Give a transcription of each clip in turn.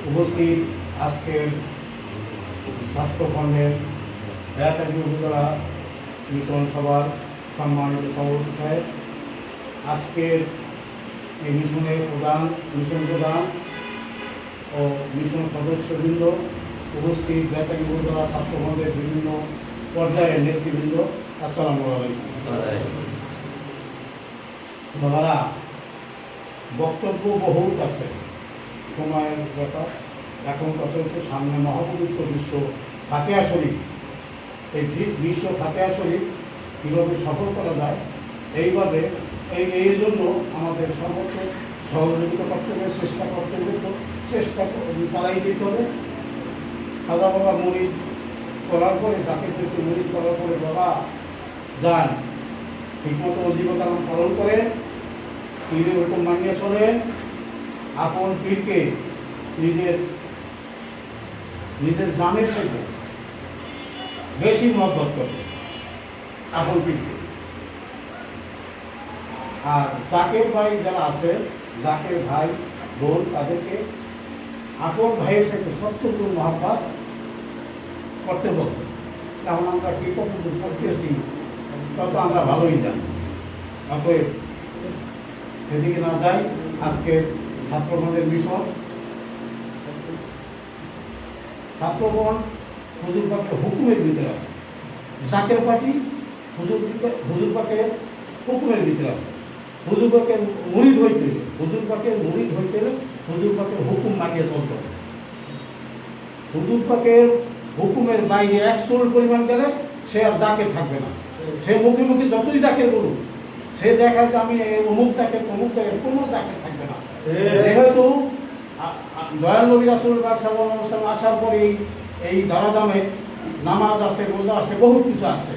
উপস্থিত আজকের স্বাস্থ্য ফন্ডের বেড়াতারি উপজেলা মিশন সভার সম্মানিত সভাপতি সাহেব, আজকের এই মিশনের মিশন প্রধান ও মিশন সদস্যবৃন্দ, উপস্থিত বেড়াতারি উপজেলা স্বাস্থ্য ফন্ডের বিভিন্ন পর্যায়ের নেতৃবৃন্দ, আসসালামু আলাইকুম। বাবারা, বক্তব্য বহুত আছে, সময়ের ব্যাপার। এখন কথা হচ্ছে সামনে মহাপবিত্র বিশ্ব ফাতিহা শরীফ। এই বিশ্ব ফাতিহা শরীফ কীভাবে সফল করা যায়, এইভাবে এর জন্য আমাদের সর্বোচ্চ সহযোগিতা করতে হবে, চেষ্টা করতে হবে, চেষ্টা চালাই দিতে হবে। খাজা বাবা মুরিদ করার পরে, তাকে থেকে মুরিদ করার পরে বাবা যান, ঠিকমতো অধিকার পালন করেন, পীরের হুকুম মানিয়ে চলেন, আপন পীরকে নিজের জানের সাথে বেশি মহব্বত করবে আপন পীরকে। আর জাকের ভাই যারা আছে, জাকের ভাই বোন, তাদেরকে আপন ভাইয়ের সাথে সত্যপূর্ণ মহব্বত করতে বলছে। কারণ আমরা কি কতদূর করতেছি তত আমরা ভালোই জানি। অতএব সেদিকে না যাই, আজকে ছাত্রগণের মিশন। ছাত্রগণ হুজুর পাকের হুকুমের ভিতরে আছে, জাকের পার্টি হুজুর পাকের হুকুমের ভিতরে আছে। হুজুর পাকের মুরিদ হইতে হলে, হুজুর পাকের মুরিদ হইতে হলে হুজুর পাকের হুকুম মানিয়ে চলতে হবে। হুজুর পাকের হুকুমের বাইরে 100 পরিমাণ গেলে সে আর জাকের থাকবে না। সে মুখে মুখে যতই জাকের বলুক, সে দেখা যায় আমি অমুক জাকের অমুক জাকের, কোনো জাকের থাকবে না। যেহেতু দয়াল নবী রাসূলুল্লাহ সাল্লাল্লাহু আলাইহি ওয়াসাল্লাম আসার পরে এই ধরাধামে নামাজ আছে, রোজা আছে, বহুত কিছু আছে।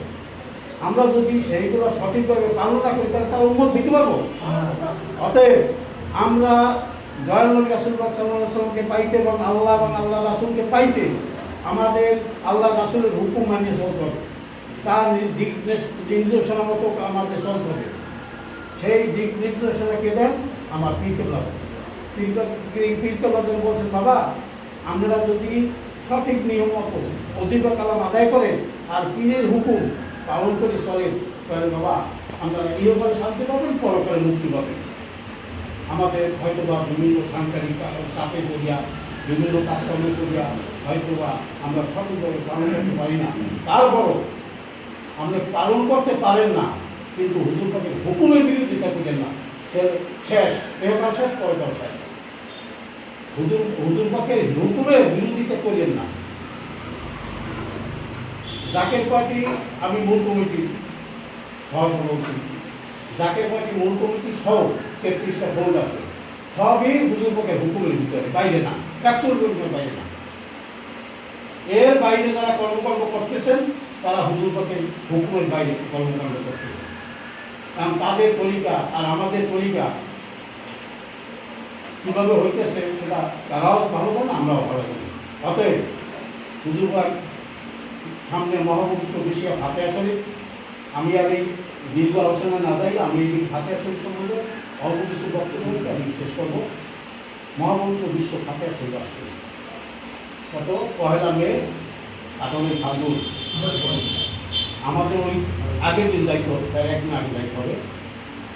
আমরা যদি সেইগুলো সঠিকভাবে পালন না করি, তাহলে তার উম্মত হইতে পারবো। অতএব আমরা দয়াল নবী রাসূলুল্লাহ সাল্লাল্লাহু আলাইহি ওয়াসাল্লামকে পাইতে এবং আল্লাহ রাসূলকে পাইতে আমাদের আল্লাহ রাসূলের হুকুম মানিয়ে চলতে হবে, তার দিক নির্দেশনা মতো আমাদের চলতে হবে। সেই দিক নির্দেশনা কে দেন? আমার পীর কেবলা। পীর কেবলা বলছেন, বাবা আমরা যদি সঠিক নিয়ম মতো অজিফা কালাম আদায় করেন আর পীরের হুকুম পালন করে চলেন, তাহলে বাবা আমরা ইহকালে শান্তি পাবেন, পরকালে মুক্তি পাবেন। আমাদের হয়তোবা বিভিন্ন সাংসারিক চাপে করিয়া, বিভিন্ন কাজকর্ম করিয়া হয়তোবা আমরা সঠিকভাবে পালন করতে পারি না। তারপরও আমরা পালন করতে পারেন না, কিন্তু হুজুর পাকের হুকুমের বিরোধিতা করেন না, শেষ, এহকাল শেষ, পরকাল শেষ। হুজুর পাকের হুকুমের বিরোধিতা করেন না। জাকের পার্টি, আমি মূল কমিটির সহসভাপতি। জাকের পার্টি মূল কমিটি সহ 33টা বোর্ড আছে, সবই হুজুর পাকের হুকুমের ভিতরে, বাইরে না, 100% বাইরে না। এর বাইরে যারা কর্মকাণ্ড করতেছেন, তারা হুজুর পাকের হুকুমের বাইরে কর্মকাণ্ড করতেছেন। কারণ তাদের তরিকা আর আমাদের তরিকা কীভাবে হইতেছে সেটা তারাও ভালো জানে, আমরাও ভালো জানি। অতএব হুজুর পাক সামনে মহাপবিত্র বিশ্ব ফাতিহা শরীফ, আমি আর এই দীর্ঘ আলোচনা না যাই, আমি এই ফাতিহা শরীফ সম্বন্ধে অল্প কিছু বক্তব্য আমি শেষ করব। মহাপবিত্র বিশ্ব ফাতিহা শরীফ আসতেছে কত 1 মে 18 ফাল্গুন। আমাদের ওই আগের দিন যাইতে হবে, তার একদিন আগে যাইতে হবে।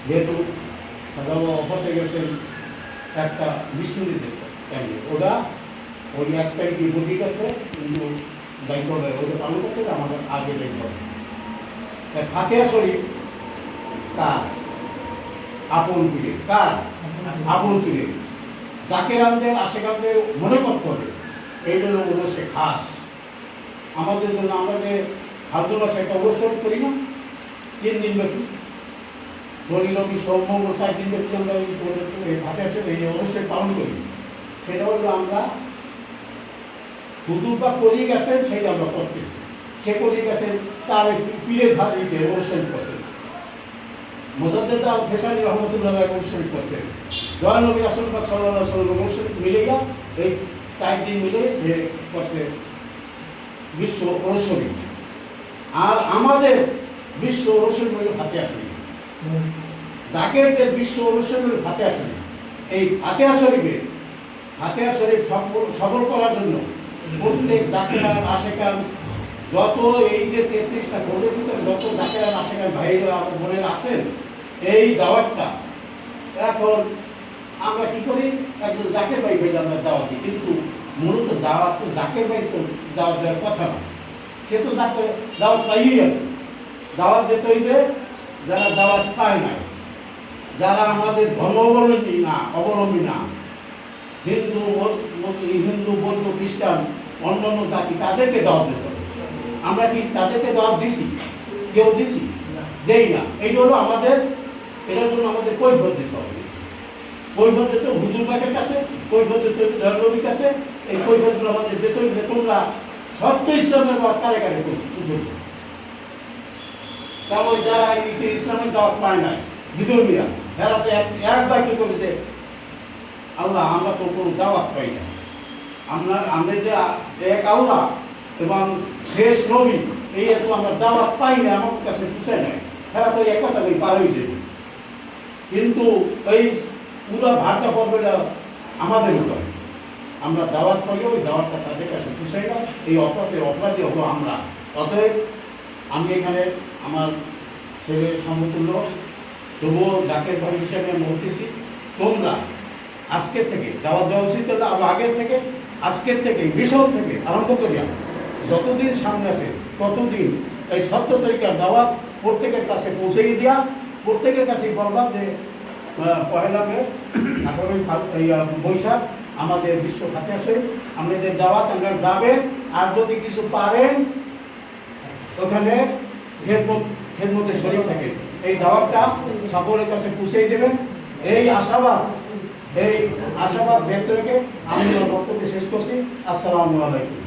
যেহেতু অপরতে গেছেন একটা বিষ্ণুদের টাইমে, ওরা ওই 1 তারিখে বুঝে গেছে, কিন্তু দায়িত্ব হবে ওটা পালন করতে হবে, আমাদের আগে দেখতে হবে। ফাতিহা শরীফ কার? আপন পীরের। কার? আপন পীরের। জাকের আনদের আশেকানদের মনে করতে হবে এই জন্য সে খাস আমাদের জন্য। আমরা যে আব্দুল্লাহ সেটা অবশ্যই করি না, 3 দিন ব্যাপী শনি রবি সোম মঙ্গল 4 দিন ব্যাপী আমরা এই ফাতিহা শরীফ অবশ্যই পালন করি। সেটা হলো আমরা হুজুর পাক করিয়ে গেছেন, সেটা আমরা করতেছি। সে করিয়ে গেছেন, তার পীরের ভাত দিতে অবশ্যই করছেন। মুজাদ্দেদ আল-ফেসানি রহমতুল্লাহ অবশ্যই করছেন। দয়াল নবী রাসূলুল্লাহ সাল্লাল্লাহু আলাইহি ওয়াসাল্লাম অবশ্যই মিলিয়া এই 4 দিন মিলে যে করছে বিশ্ব অবশ্যই। আর আমাদের বিশ্ব অবশ্যই মিলে ফাতিহা শরীফ, জাকেরদের বিশ্ব অবশ্যই মিলে ফাতিহা শরীফ। এই ফাতিহা শরীফে হাতিয়া শরীফ সফল করার জন্য প্রত্যেক জাকেরান আশেকান যত এই যে 33টা গোলের ভিতরে যত জাকেরান আশেকান ভাইরা বোনেরা আছেন, এই দাওয়াতটা এখন আমরা কি করি, একজন জাকের ভাই ভাই আমরা দাওয়াত দিই, কিন্তু মূলত দাওয়াত তো জাকের ভাই তো দাওয়াত দেওয়ার কথা না, সে তো দাওয়াত পাইই আছে। দাওয়াত দিতে হইবে যারা দাওয়াত পায় নাই, যারা আমাদের ধর্মাবলম্বী না, হিন্দু বৌদ্ধ খ্রিস্টান অন্যান্য জাতি, তাদেরকে দাওয়াত দিতে হবে। আমরা কি তাদেরকে দাওয়াত দিছি? কেউ দিছি? দেই না। এইটা হলো আমাদের, এটার জন্য আমাদের কৈফিয়ত দিতে হবে। কৈফিয়ত দিতে হুজুর পাকের কাছে, কৈফিয়ত দিতে নবীর কাছে। এই কৈফিয়তগুলো আমাদের দিতে হইবে, তোমরা সত্য ইসলামের বাদ কারে কারে বুঝেছো। তারপর যারা ইসলামের দাওয়াত পায় নাই, বিধর্মীরা, এরা তো এক বাক্য করে যে আল্লাহ আমরা তো কোনো দাওয়াত পাই না, আমাদের যে এক আল্লাহ এবং শেষ নবী, এই এত আমরা দাওয়াত পাই না, আমার কাছে পুষে নাই, এরা তো এক কথা বই পার হয়ে যাবে। কিন্তু এই পুরো ভাগটা পর্বটা আমাদের উপরে, আমরা দাওয়াত পাইও ওই দাওয়াতটা তাদের কাছে পুষাই না, এই অপরাধী হলো আমরা। অতএব আমি এখানে আমার ছেলে সমতুল্য, তবুও জাকের ভাই হিসেবে আমি বলতেছি, তোমরা আজকের থেকে দাওয়াত দেওয়া উচিত হলে আরো আগের থেকে, আজকের থেকে মিশন থেকে আরম্ভ করিয়া যতদিন সামনে আছে ততদিন এই সত্য তরিকার দাওয়াত প্রত্যেকের কাছে পৌঁছে দিয়া, প্রত্যেকের কাছেই বলবা যে পয়লা মে 18 বৈশাখ আমাদের বিশ্ব হাতিয়া শরীফ, আমাদের দাওয়াত আমরা যাবেন। আর যদি কিছু পারেন ওখানে খেদমতে শরীফ থাকে, এই দাওয়াতটা সকলের কাছে পৌঁছে দেবেন। এই আশাবাদ ব্যক্ত রেখে আমি আমার বক্তব্য শেষ করছি। আসসালামু আলাইকুম।